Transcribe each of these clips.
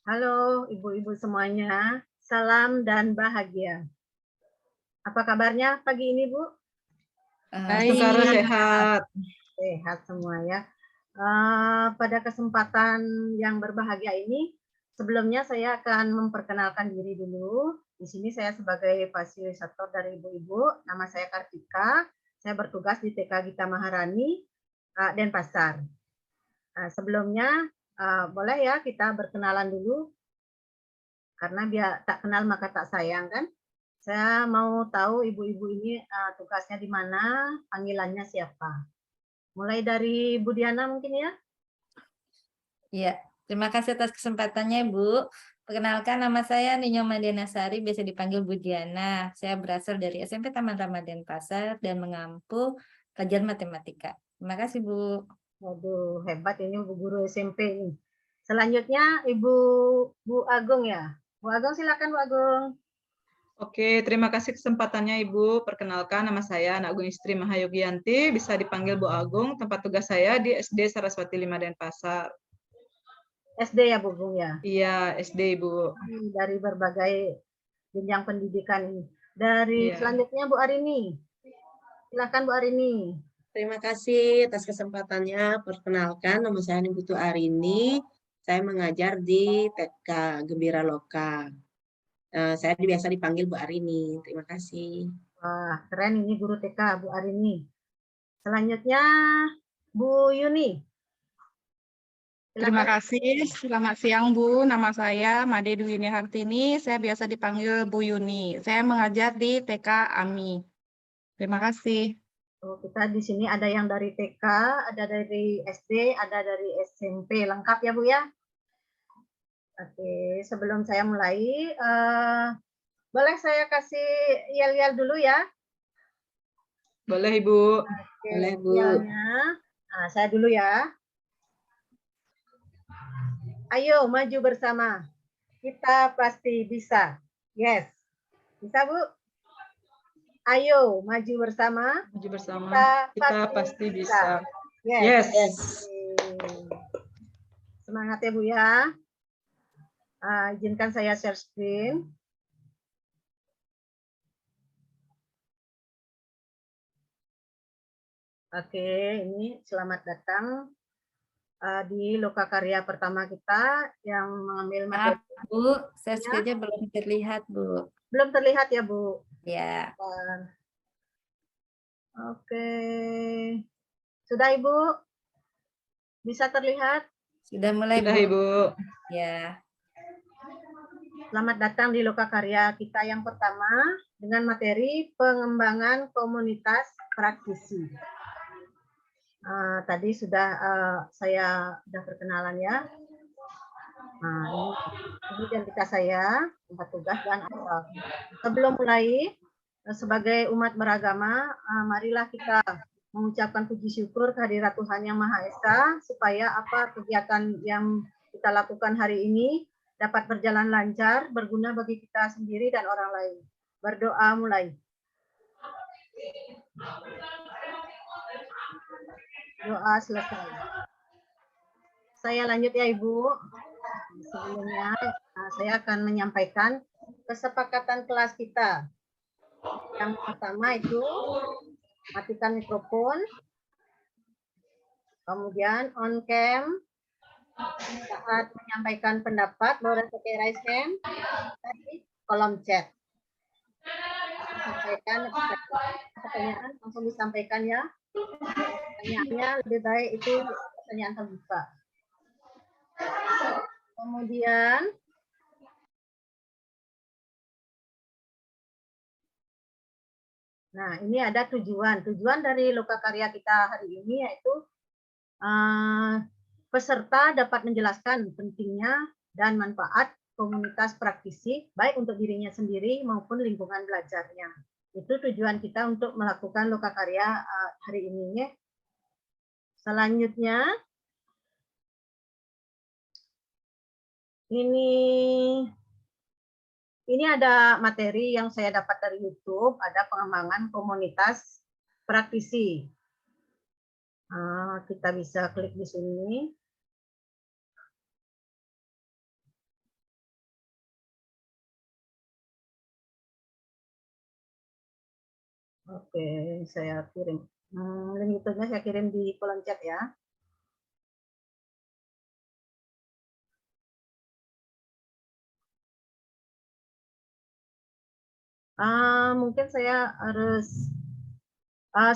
Halo ibu-ibu semuanya, salam dan bahagia. Apa kabarnya pagi ini, Bu? Sekarang Baik, sehat. Sehat semua ya. Pada kesempatan yang berbahagia ini, sebelumnya saya akan memperkenalkan diri dulu. Di sini saya sebagai fasilitator dari ibu-ibu, nama saya Kartika. Saya bertugas di TK Gita Maharani, Denpasar. Sebelumnya, boleh ya kita berkenalan dulu, karena biar tak kenal maka tak sayang kan. Saya mau tahu ibu-ibu ini tugasnya di mana, panggilannya siapa. Mulai dari Bu Diana mungkin ya. ya. Terima kasih atas kesempatannya, Bu. Perkenalkan, nama saya Ninyo Madiana Sari, biasa dipanggil Bu Diana. Saya berasal dari SMP Taman Ramadan Pasar dan mengampu pelajaran matematika. Terima kasih, Bu. Waduh, hebat ini Bu Guru SMP ini. Selanjutnya Ibu Bu Agung ya. Bu Agung silakan Bu Agung. Oke, terima kasih kesempatannya Ibu. Perkenalkan, nama saya Anak Agung Istri Mahayogianti, bisa dipanggil Bu Agung. Tempat tugas saya di SD Saraswati 5 Denpasar. SD ya Bu Agung ya. Iya, SD Ibu. Dari berbagai jenjang pendidikan ini. Dari Iya. selanjutnya Bu Arini. Silakan Bu Arini. Terima kasih atas kesempatannya. Perkenalkan, nama saya Niputu Arini. Saya mengajar di TK Gembira Loka. Saya biasa dipanggil Bu Arini. Terima kasih. Wah, keren ini guru TK Bu Arini. Selanjutnya Bu Yuni. Terima Silakan. kasih. Selamat siang, Bu. Nama saya Made Dwini Hartini. Saya biasa dipanggil Bu Yuni. Saya mengajar di TK AMI. Terima kasih. Oh, kita di sini ada yang dari TK, ada dari SD, ada dari SMP. Lengkap ya, Bu ya? Oke, sebelum saya mulai, boleh saya kasih yel-yel dulu ya? Boleh Ibu. Oke, Boleh, Bu. yelnya. Nah, saya dulu ya. Ayo maju bersama. Kita pasti bisa. Yes. Bisa, Bu? Ayo maju bersama. Maju bersama. Kita Pasti bisa. Yes. Yes. Semangat ya, Bu ya. Izinkan saya share screen. Oke, ini selamat datang di lokakarya pertama kita yang mengambil materi. Bu, share screen-nya belum terlihat, Bu. Belum terlihat ya, Bu? Ya. Oke. Sudah, Ibu? Bisa terlihat? Sudah mulai, Sudah Bu. Ibu. Ya. Selamat datang di lokakarya kita yang pertama dengan materi pengembangan komunitas praktisi. Tadi sudah saya sudah perkenalan ya. Ini identitas saya, tempat tugas dan asal. Sebelum mulai, sebagai umat beragama, marilah kita mengucapkan puji syukur kehadirat Tuhan Yang Maha Esa, supaya apa kegiatan yang kita lakukan hari ini dapat berjalan lancar, berguna bagi kita sendiri dan orang lain. Berdoa mulai. Doa selesai. Saya lanjut ya Ibu. Sebelumnya saya akan menyampaikan kesepakatan kelas kita. Yang pertama itu matikan mikrofon, kemudian on cam, saat menyampaikan pendapat boleh pakai raise hand, di kolom chat. Sampaikan pertanyaan langsung disampaikan ya. Pertanyaannya lebih baik itu pertanyaan terbuka. Kemudian nah, ini ada tujuan. Tujuan dari lokakarya kita hari ini yaitu peserta dapat menjelaskan pentingnya dan manfaat komunitas praktisi, baik untuk dirinya sendiri maupun lingkungan belajarnya. Itu tujuan kita untuk melakukan lokakarya hari ini. Ya. Selanjutnya, ini ada materi yang saya dapat dari YouTube, ada pengembangan komunitas praktisi. Kita bisa klik di sini. Oke, saya kirim. Link YouTube-nya saya kirim di kolom chat ya. Mungkin saya harus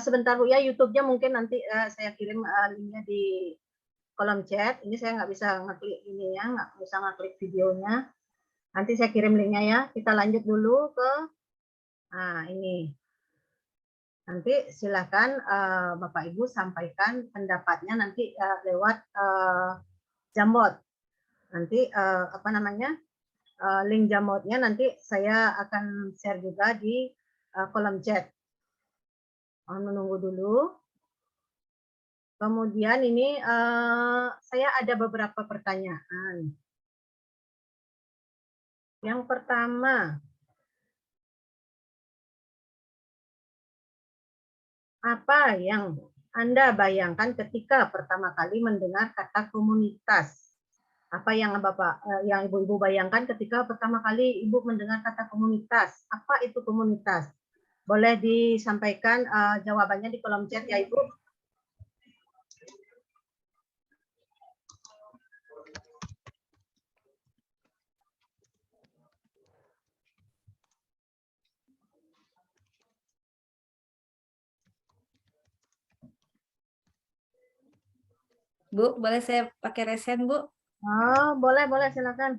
sebentar Bu ya, YouTube-nya mungkin nanti saya kirim linknya di kolom chat. Ini saya nggak bisa ngeklik ini ya, nggak bisa ngeklik videonya. Nanti saya kirim linknya ya. Kita lanjut dulu ke ini. Nanti silakan Bapak Ibu sampaikan pendapatnya nanti lewat Jamboard. Nanti apa namanya link Jamboardnya nanti saya akan share juga di kolom chat. Mohon menunggu dulu. Kemudian ini saya ada beberapa pertanyaan. Yang pertama, apa yang Anda bayangkan ketika pertama kali mendengar kata komunitas? Apa yang yang Ibu-ibu bayangkan ketika pertama kali Ibu mendengar kata komunitas? Apa itu komunitas? Boleh disampaikan jawabannya di kolom chat ya Ibu. Bu, boleh saya pakai resen, Bu? Oh, boleh, silakan.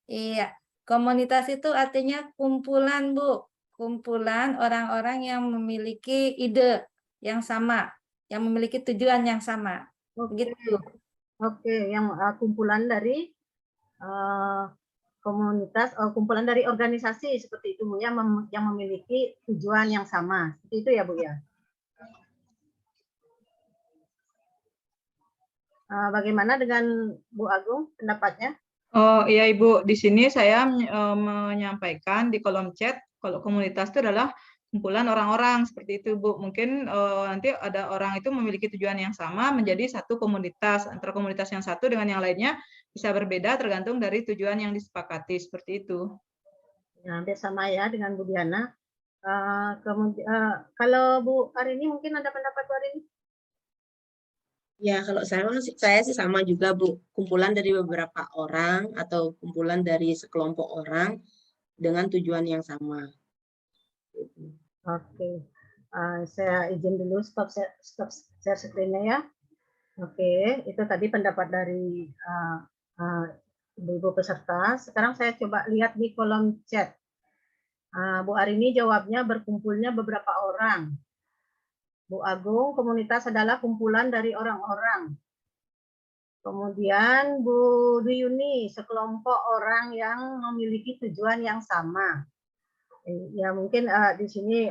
Iya, komunitas itu artinya kumpulan, Bu. Kumpulan orang-orang yang memiliki ide yang sama, yang memiliki tujuan yang sama. Begitu. Oke, yang kumpulan dari komunitas, kumpulan dari organisasi seperti itu Bu ya, yang memiliki tujuan yang sama. Seperti itu ya Bu ya. Bagaimana dengan Bu Agung pendapatnya? Oh iya Ibu, di sini saya menyampaikan di kolom chat kalau komunitas itu adalah kumpulan orang-orang seperti itu Bu. Mungkin nanti ada orang itu memiliki tujuan yang sama menjadi satu komunitas. Antara komunitas yang satu dengan yang lainnya bisa berbeda tergantung dari tujuan yang disepakati seperti itu. Ya, hampir sama ya dengan Bu Diana. Kemudian kalau Bu Arini mungkin ada pendapat Bu Arini? Ya, kalau saya sih sama juga, Bu. Kumpulan dari beberapa orang atau kumpulan dari sekelompok orang dengan tujuan yang sama. Oke, saya izin dulu stop share screen-nya ya. Oke, itu tadi pendapat dari ibu-ibu peserta. Sekarang saya coba lihat di kolom chat. Bu Arini jawabnya berkumpulnya beberapa orang. Bu Agung, komunitas adalah kumpulan dari orang-orang. Kemudian Bu Duyuni, sekelompok orang yang memiliki tujuan yang sama. Ya mungkin di sini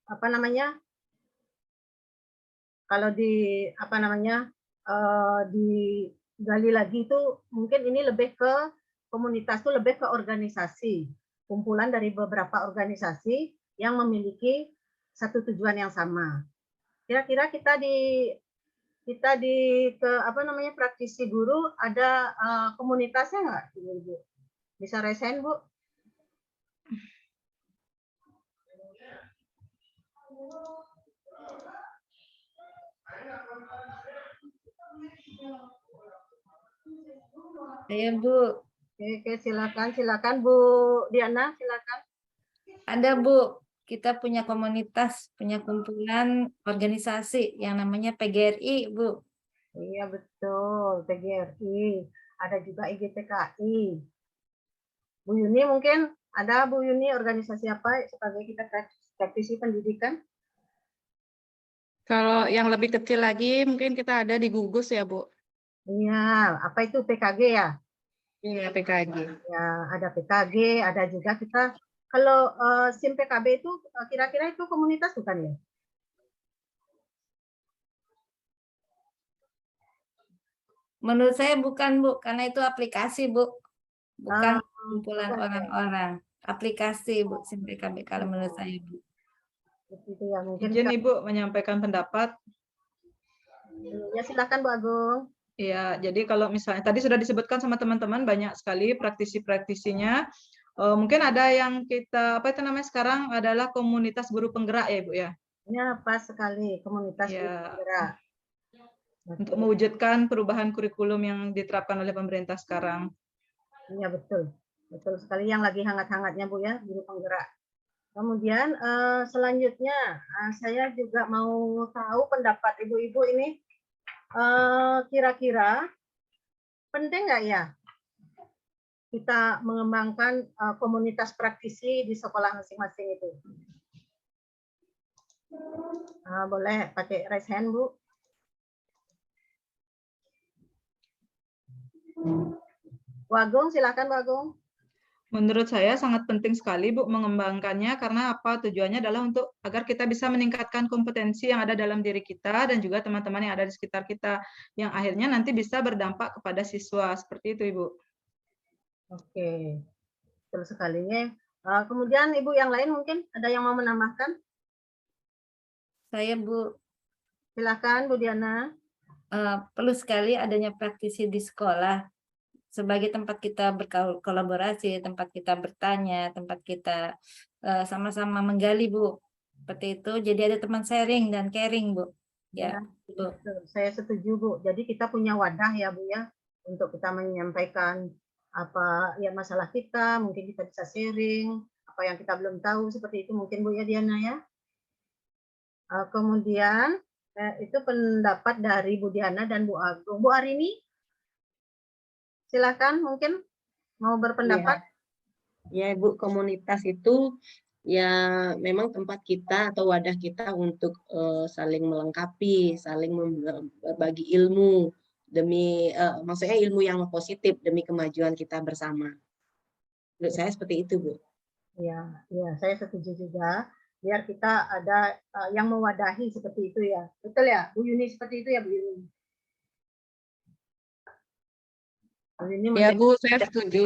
apa namanya? Kalau di apa namanya? Digali lagi itu mungkin ini lebih ke komunitas itu lebih ke organisasi, kumpulan dari beberapa organisasi yang memiliki satu tujuan yang sama. Kira-kira kita di ke apa namanya praktisi guru ada komunitasnya nggak, Ibu? Bisa resen, Bu? Ayo, Bu. Oke, silakan Bu Diana, silakan. Ada, Bu. Kita punya komunitas, punya kumpulan organisasi yang namanya PGRI, Bu. Iya betul, PGRI. Ada juga IGTKI. Bu Yuni mungkin ada Bu Yuni organisasi apa sebagai kita praktisi pendidikan? Kalau yang lebih kecil lagi mungkin kita ada di Gugus ya, Bu. Iya, apa itu PKG ya? Iya, PKG. Ya, ada PKG, ada juga kita kalau SIM PKB itu kira-kira itu komunitas bukan ya? Menurut saya bukan, Bu, karena itu aplikasi, Bu. Bukan kumpulan orang-orang. Aplikasi, Bu, SIM PKB kalau menurut saya, Bu. Itu ya mungkin. Izin Ibu menyampaikan pendapat. Ya silakan Bu Agung. Iya, jadi kalau misalnya tadi sudah disebutkan sama teman-teman banyak sekali praktisi-praktisinya. Mungkin ada yang kita apa itu namanya sekarang adalah komunitas guru penggerak ya, Bu ya. Ya, pas sekali komunitas guru Ya, penggerak. untuk Oke. mewujudkan perubahan kurikulum yang diterapkan oleh pemerintah sekarang. Iya, betul. Betul sekali yang lagi hangat-hangatnya Bu ya, guru penggerak. Kemudian selanjutnya saya juga mau tahu pendapat ibu-ibu ini, kira-kira penting nggak ya kita mengembangkan komunitas praktisi di sekolah masing-masing itu? Boleh pakai raise hand, Bu. Bu Agung, silakan Bu Agung. Menurut saya sangat penting sekali, Bu, mengembangkannya karena apa? Tujuannya adalah untuk agar kita bisa meningkatkan kompetensi yang ada dalam diri kita dan juga teman-teman yang ada di sekitar kita, yang akhirnya nanti bisa berdampak kepada siswa. Seperti itu, Ibu. Oke, betul sekali. Kemudian Ibu yang lain mungkin ada yang mau menambahkan? Saya Bu, Silakan Bu Diana. perlu sekali adanya praktisi di sekolah sebagai tempat kita berkolaborasi, tempat kita bertanya, tempat kita sama-sama menggali, Bu. Seperti itu. Jadi ada teman sharing dan caring, Bu. Ya, Bu. Betul, saya setuju Bu. Jadi kita punya wadah ya Bu ya untuk kita menyampaikan apa ya masalah kita, mungkin kita bisa sharing apa yang kita belum tahu seperti itu mungkin Bu ya Diana ya. Kemudian itu pendapat dari Bu Diana dan Bu Agung. Bu Arini, silakan mungkin mau berpendapat. Ya, Ibu, komunitas itu ya memang tempat kita atau wadah kita untuk saling melengkapi, saling berbagi ilmu demi maksudnya ilmu yang positif demi kemajuan kita bersama. Menurut saya seperti itu, Bu. Ya, ya, saya setuju juga. Biar kita ada yang mewadahi seperti itu ya. Betul ya, Bu Yuni seperti itu ya, Bu Yuni. Bu Yuni Ya menjadi- Bu, saya setuju.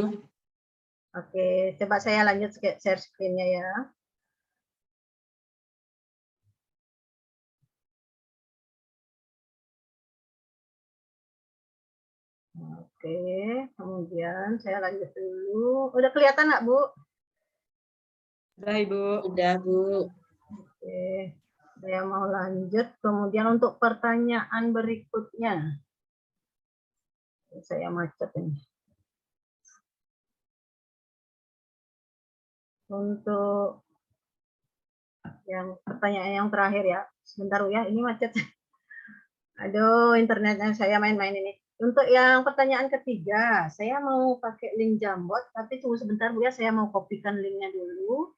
Oke, coba saya lanjut share screen-nya ya. Oke, kemudian saya lanjut dulu. Udah kelihatan nggak, Bu? Sudah, Ibu. Sudah, Bu. Oke, saya mau lanjut. Kemudian untuk pertanyaan berikutnya. Saya macet ini. Untuk yang pertanyaan yang terakhir ya. Sebentar ya, ini macet. Aduh, internetnya saya main-main ini. Untuk yang pertanyaan ketiga, saya mau pakai link Jamboard, tapi tunggu sebentar Bu ya, saya mau kopikan linknya dulu.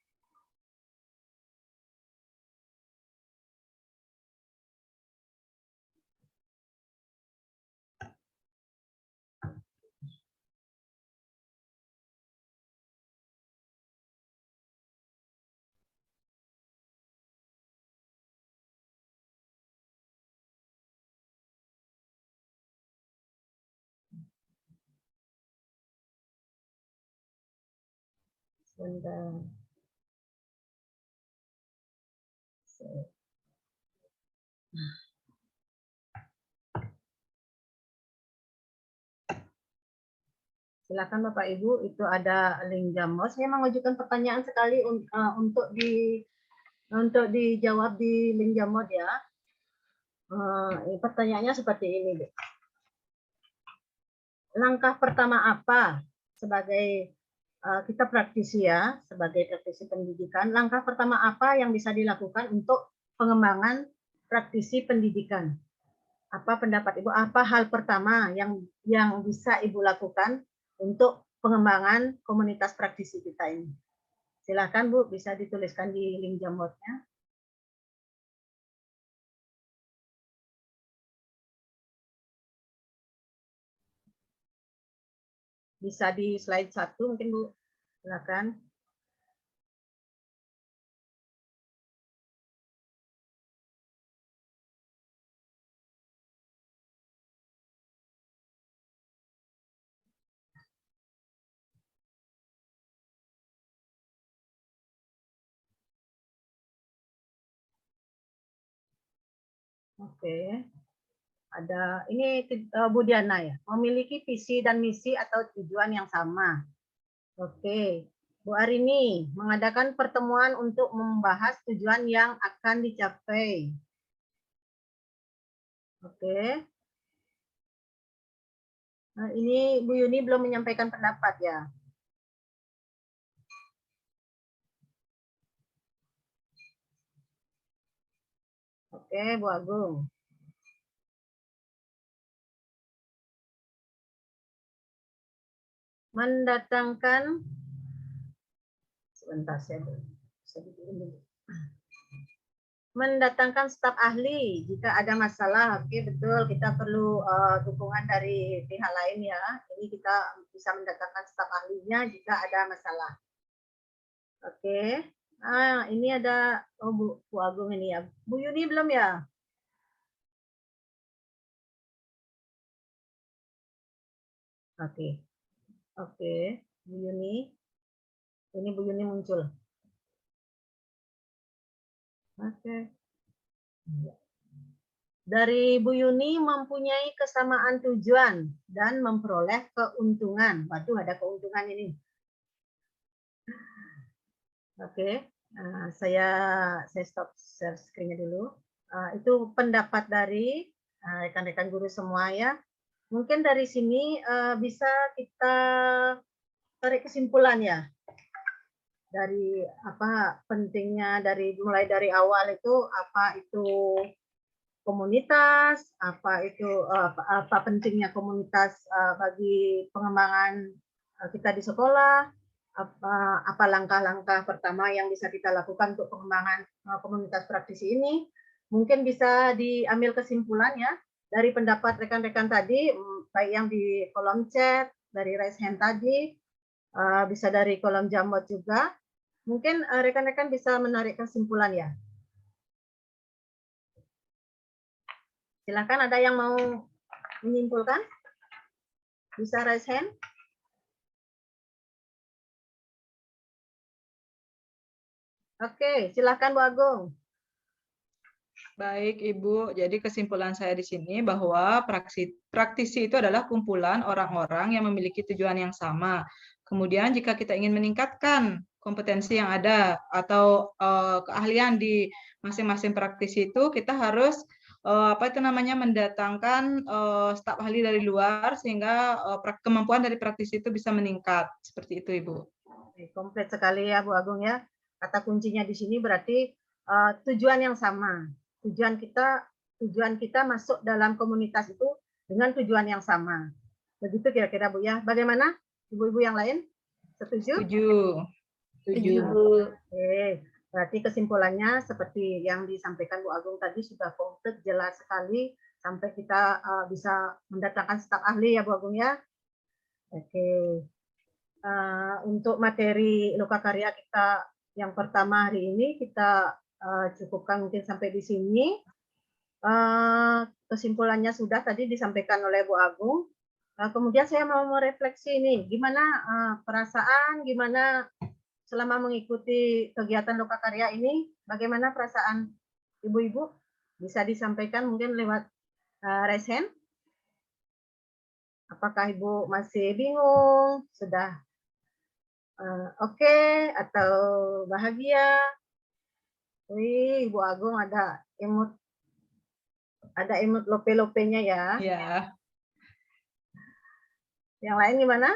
Sebentar. Silakan Bapak Ibu, itu ada link Jamboard. Saya mengajukan pertanyaan sekali untuk dijawab di link Jamboard ya. Pertanyaannya seperti ini, Bu. Langkah pertama apa sebagai kita praktisi ya, sebagai praktisi pendidikan, langkah pertama apa yang bisa dilakukan untuk pengembangan praktisi pendidikan? Apa pendapat Ibu? Apa hal pertama yang bisa Ibu lakukan untuk pengembangan komunitas praktisi kita ini? Silakan Bu, bisa dituliskan di link Jamboard-nya. Bisa di slide 1 mungkin Bu. Silakan. Oke. Ada ini Bu Diana ya, memiliki visi dan misi atau tujuan yang sama. Oke. Bu Arini, mengadakan pertemuan untuk membahas tujuan yang akan dicapai. Oke. Nah, ini Bu Yuni belum menyampaikan pendapat ya. Oke, Bu Agung. Mendatangkan, sebentar saya bikin dulu. Mendatangkan staf ahli jika ada masalah. Oke, betul, kita perlu dukungan dari pihak lain ya. Ini kita bisa mendatangkan staf ahlinya jika ada masalah. Oke. Ini ada Bu Agung ini ya. Bu Yuni belum ya? Oke. Oke, Bu Yuni. Ini Bu Yuni muncul. Oke. Dari Bu Yuni mempunyai kesamaan tujuan dan memperoleh keuntungan. Waduh, ada keuntungan ini. Oke, saya stop share screen-nya dulu. Itu pendapat dari rekan-rekan guru semua ya. Mungkin dari sini bisa kita tarik kesimpulan ya. Dari apa pentingnya mulai dari awal itu apa itu komunitas, apa pentingnya komunitas bagi pengembangan kita di sekolah, apa langkah-langkah pertama yang bisa kita lakukan untuk pengembangan komunitas praktisi ini. Mungkin bisa diambil kesimpulan ya dari pendapat rekan-rekan tadi, baik yang di kolom chat, dari raise hand tadi, bisa dari kolom Jamot juga. Mungkin rekan-rekan bisa menarik kesimpulan ya. Silakan, ada yang mau menyimpulkan? Bisa raise hand? Oke, silakan Bu Agung. Baik, Ibu. Jadi kesimpulan saya di sini bahwa praktisi itu adalah kumpulan orang-orang yang memiliki tujuan yang sama. Kemudian jika kita ingin meningkatkan kompetensi yang ada atau keahlian di masing-masing praktisi itu, kita harus mendatangkan staf ahli dari luar sehingga kemampuan dari praktisi itu bisa meningkat. Seperti itu, Ibu. Komplit sekali ya Bu Agung ya. Kata kuncinya di sini berarti tujuan yang sama. Tujuan kita masuk dalam komunitas itu dengan tujuan yang sama. Begitu kira-kira Bu ya. Bagaimana ibu-ibu yang lain? Setuju? Setuju. Oke. Berarti kesimpulannya seperti yang disampaikan Bu Agung tadi sudah komplit, jelas sekali sampai kita bisa mendatangkan staf ahli ya Bu Agung ya. Oke. Untuk materi lokakarya kita yang pertama hari ini kita cukupkan mungkin sampai di sini. Kesimpulannya sudah tadi disampaikan oleh Bu Agung. Kemudian saya mau merefleksi ini, gimana perasaan, gimana selama mengikuti kegiatan lokakarya ini, bagaimana perasaan ibu-ibu? Bisa disampaikan mungkin lewat raise hand. Apakah Ibu masih bingung, sudah oke, atau bahagia? Wih, Ibu Agung ada emot lope-lopenya ya. Ya. Yang lain gimana?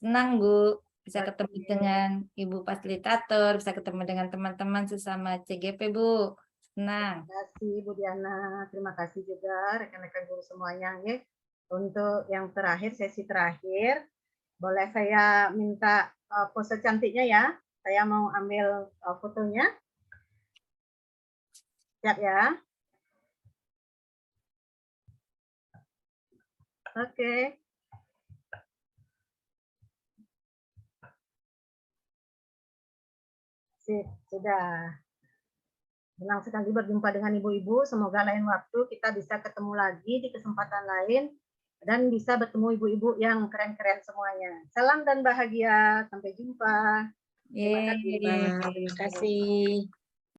Senang, Bu. Bisa ketemu dengan Ibu Fasilitator, bisa ketemu dengan teman-teman sesama CGP, Bu. Senang. Terima kasih, Bu Diana. Terima kasih juga rekan-rekan guru semuanya. Ya. Untuk yang terakhir, sesi terakhir, boleh saya minta pose cantiknya ya. Saya mau ambil fotonya. Siap ya. Oke. Sip, sudah. Senang sekali berjumpa dengan ibu-ibu. Semoga lain waktu kita bisa ketemu lagi di kesempatan lain dan bisa bertemu ibu-ibu yang keren-keren semuanya. Salam dan bahagia. Sampai jumpa. Terima kasih. Terima kasih.